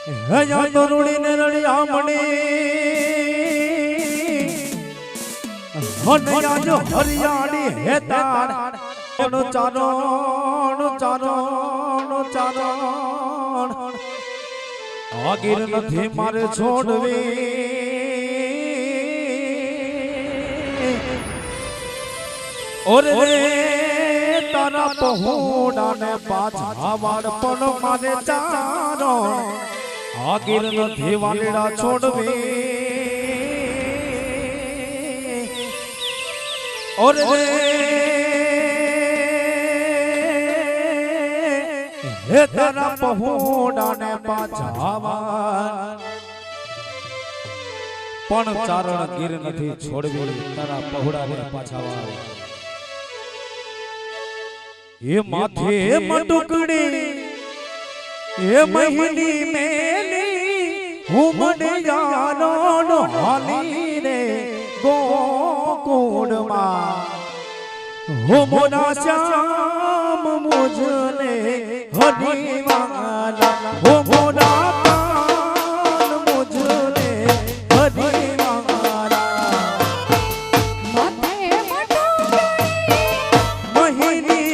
હયા તરુણી ને રળિયા મણે હનયા જો હરિયાળી હેતાર નો ચારણ આગીર નથી મારે છોડવી ઓરે તારા પહોડા ને પાછા વાળ પણ મારે ચારણ આગીર નથી વાલીડા છોડવી ઓરે હે તારા પહોડા ને પાછા વાળ પણ ચારણ ગીર નથી છોડવી તારા પહોડા ને પાછા વાળ એ માથે મટુકડી એ મહિની મેલી હું મને યાનો હાલી રે ગોકુળમાં હો મોના શ્યામ મુજને હરિવાલા હો મોના પાન મુજને હરિવાલા માથે મટુકડી મહિની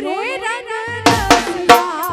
રે રન રસિયા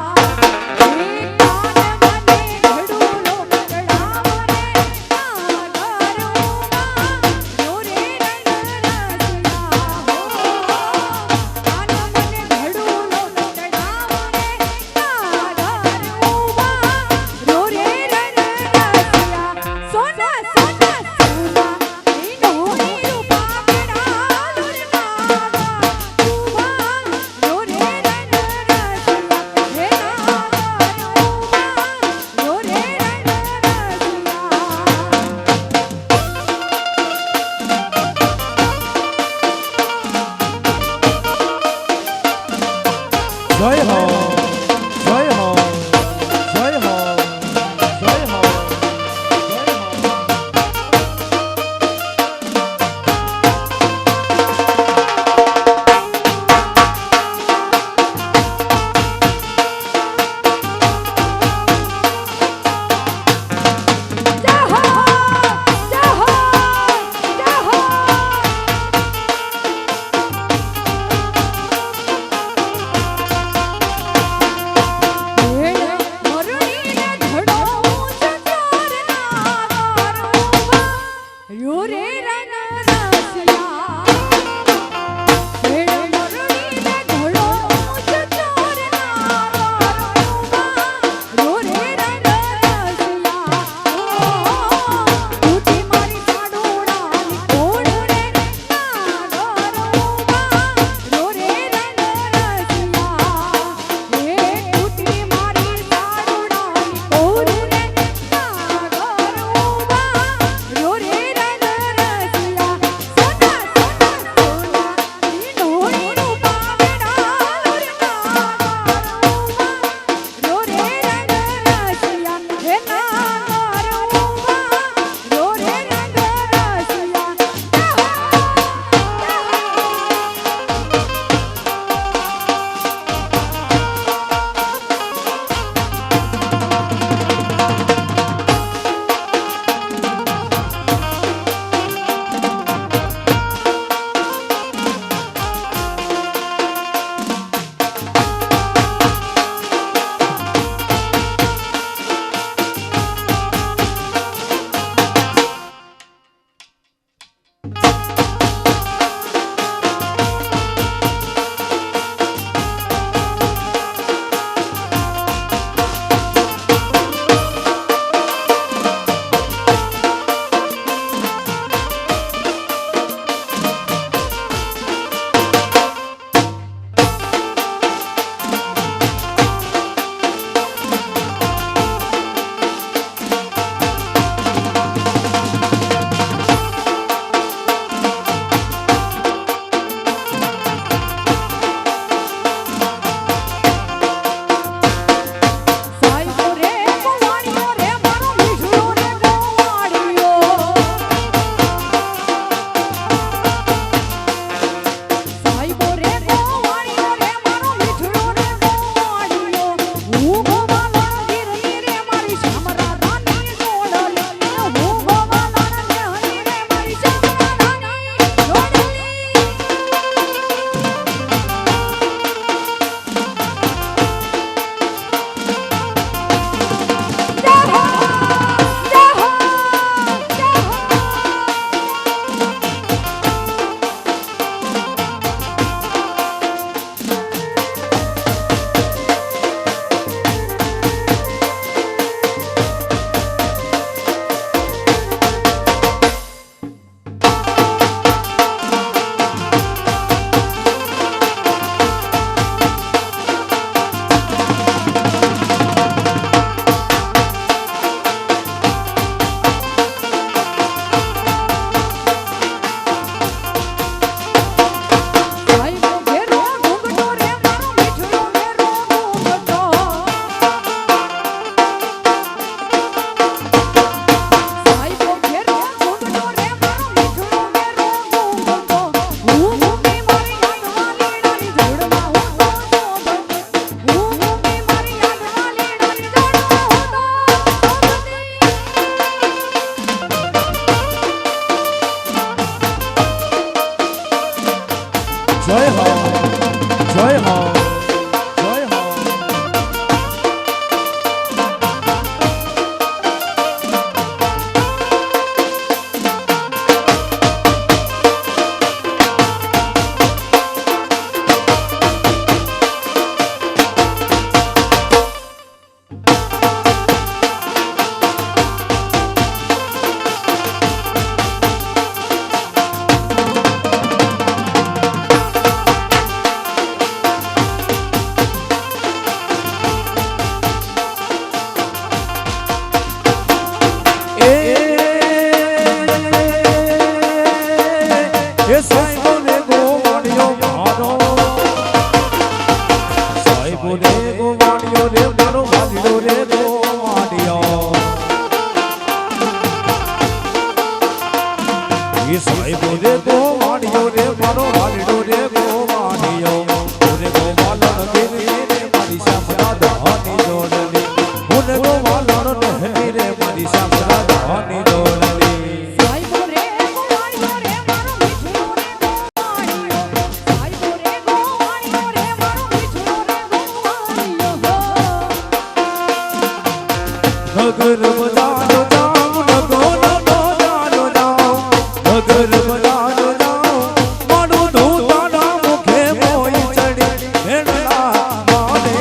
નગર બજારો જાઉં નગોનો બજારો જાઉં નગર બજારો જાઉં મારું ધૂતાના મુખે મોઈ ચડી મેળા મારે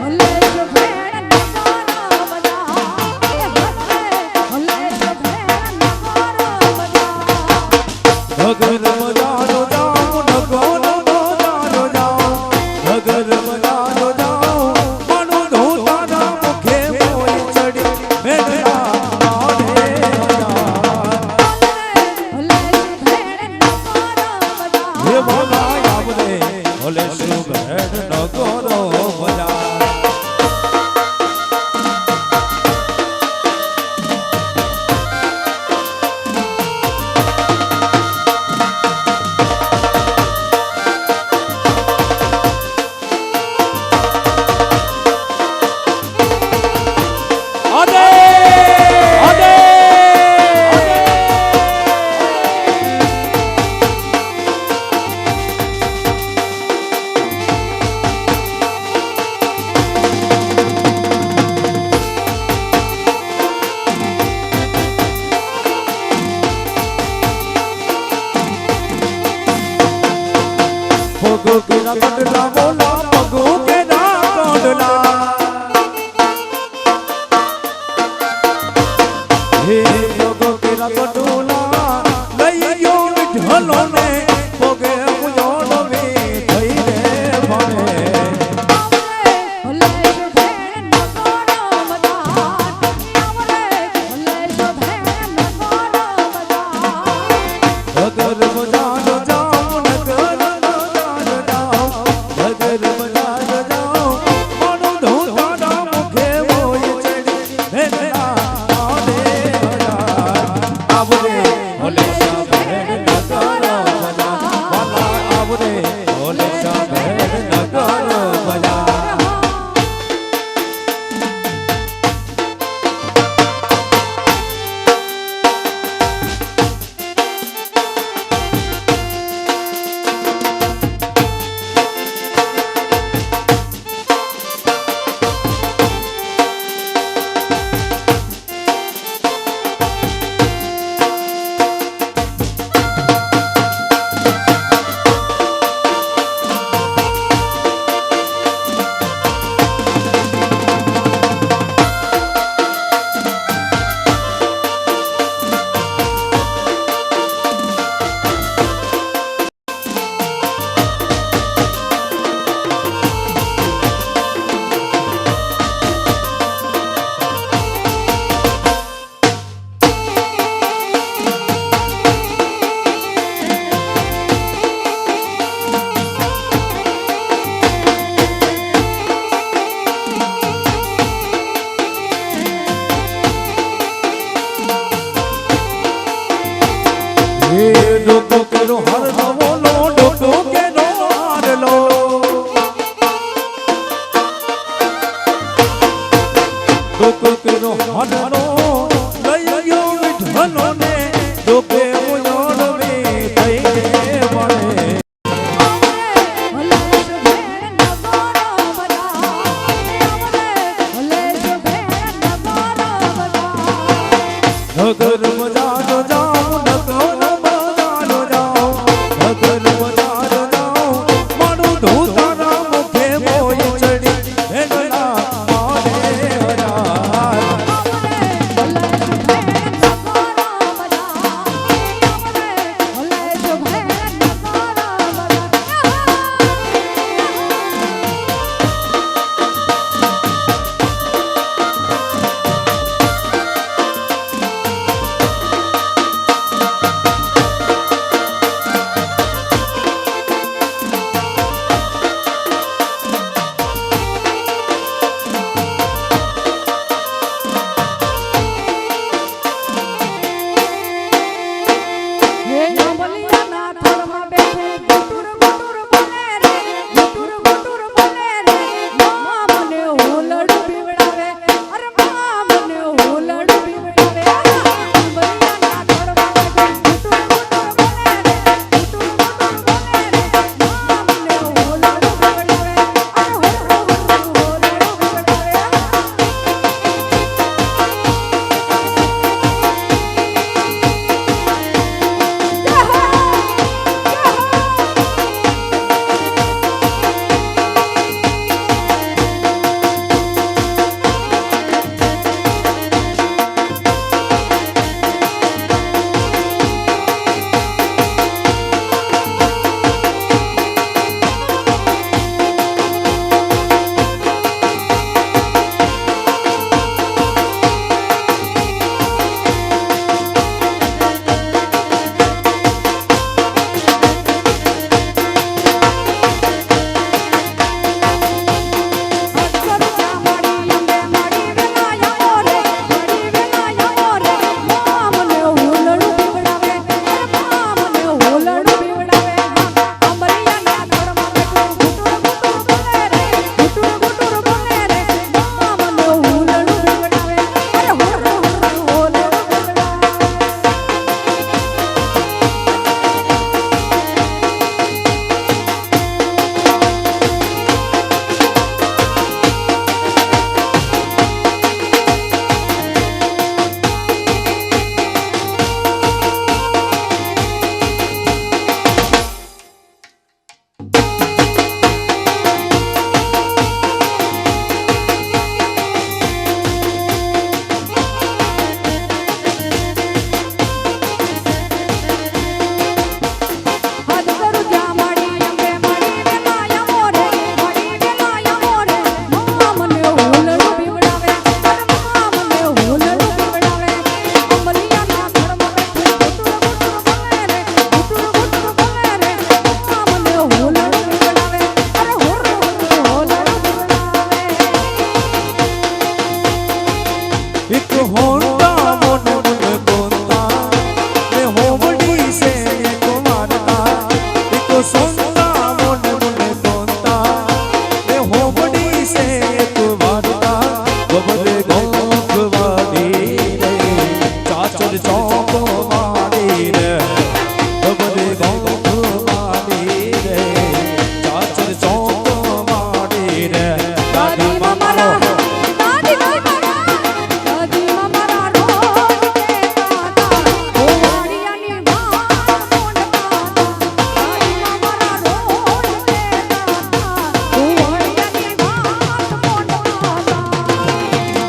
હલે જો ભેણ નગર બજા હલે જો ભેણ નગર બજા નગર બજારો જાઉં નગોનો બજારો જાઉં નગર બજારો જાઉં મારું ધૂતાના મુખે મોઈ ચડી મેળા મારે હલે જો ભેણ નગર હે બજા બોલાય આવરે ભલે શું ભેડ ન કરો ભલા અદે અદે પગો કે ના કટલા બોલા પગો કે ના કોડલા હે પગો કે ના કટલા લઈ ગયો વિઠ્ઠલો ને પગે પૂજોડો વે થઈ રે ભણે હલે જો ભેણ નગર બજા હલે જો ભેણ નગર બજા નગર બજારો જાઉં નગર બજારો જાઉં નગર બજારો જાઉં મારું ધૂતાના મુખે મોઈ ચડી મેલા મારે આવરે ભલે સા ભેડ ન કરો ભલા વાલા આવરે ભલે સા ભેડ ન કરો ભલા હે ડોકો કેરો હર નવોલો ડોકો કેરો હારલો ડોકો કેરો હારલો લઈ ગયો વિઠ્ઠલો ને ડોકે પૂજોડો વે થઈ રે ભણે હલે જો ભેણ નગર બજા હલે જો ભેણ નગર બજા નગર બજારો જાઉં નગર બજારો જાઉં નગર બજારો જાઉં મારું ધૂતાના મુખે મોઈ ચડી મેલા મારે હરાર હલે જો ભેણ નગર બજા હલે જો ભેણ નગર બજા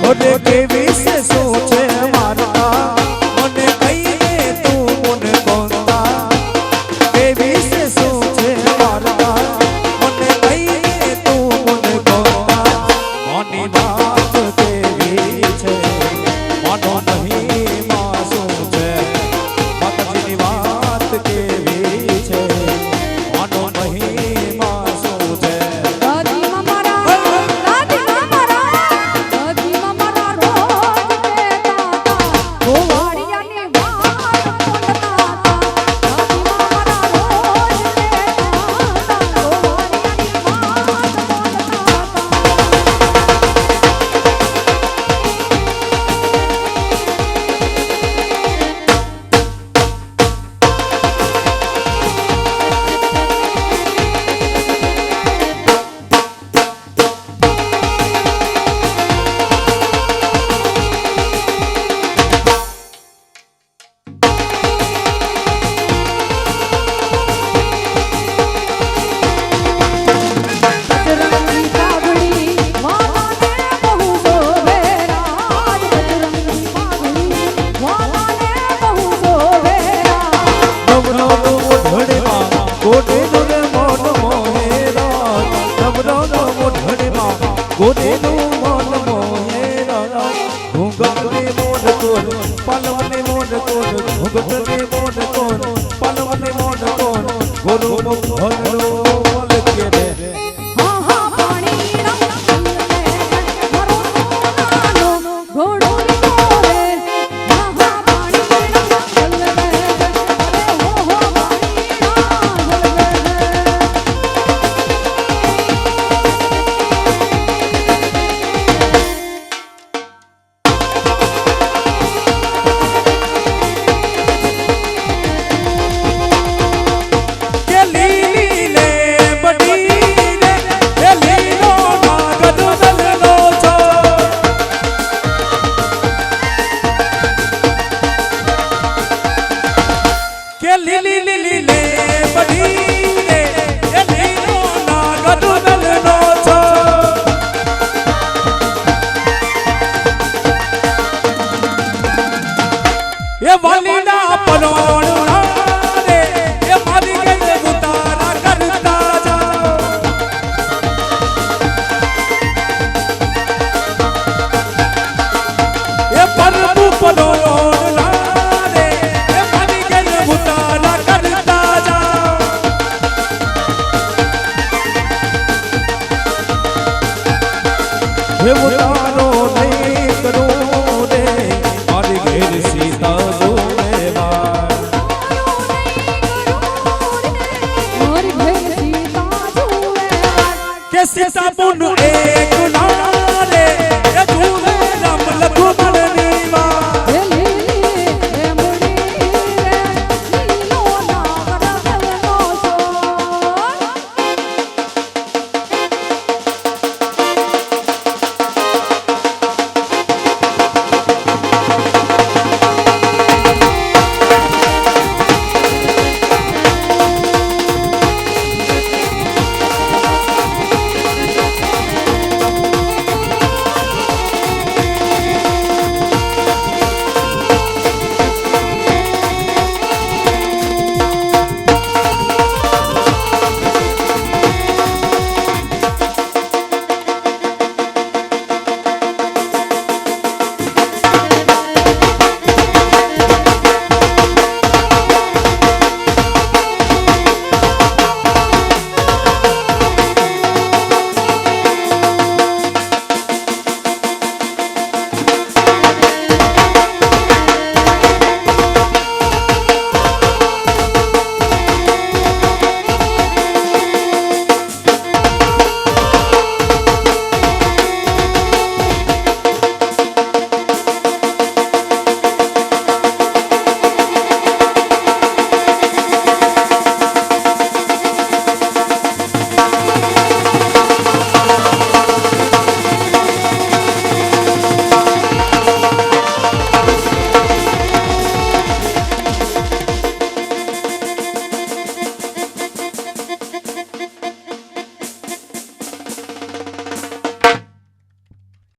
ઓરે કેવી છે શું છે મારતા મને કહી દે તું મને કોંતા કેવી છે શું છે મારતા મને કહી દે તું મને કોંતા મોની વાત કેવી છે મોનો નહીં માં શું છે માતાજીની વાત કેવી છે મોનો નહીં માં શું છે દાદીમાં મારા દાદીમાં મારા રોજ કહેતા હતા ગોવાળિયાની વાત બોલતા હતા દાદીમાં મારા રોજ કહેતા હતા ગોવાળિયાની વાત બજરંગી પાઘડી વાલાને બહુ શોભે રાજ બજરંગી પાઘડી વાલાને બહુ શોભે રાજ નવરો મોઢડેમાં ગોટેનું રે મોન મોહેરા નવરો મોઢડેમાં ગોટેનું મોન મોહેરા ઘૂંઘટને મોઢ કોર પાલવને મોઢ કોર ઘૂંઘટને મોઢ કોર પાલવને મોઢ કોર ગોરુ ભરડો મલકે રે હા હા પાણી રંગને મારો સોનાનો ઘોડો રે હા હા પાણી રંગને અરે હો હો પાણી કે લીલી લે બડી રે કે લીલો નાગદ દલનો છો કે લીલી લીલી લે બડી રે કે લીલો નાગદ દલનો છો એ વાલીના પરોણના રે એ મારી ગઈ ગુતારા કરતા જાઓ એ પરબુ પરોણના રે એ મારી ગઈ ગુતારા કરતા જાઓ હે ઉતારો નહીં કરું રે મારી ઘેર સી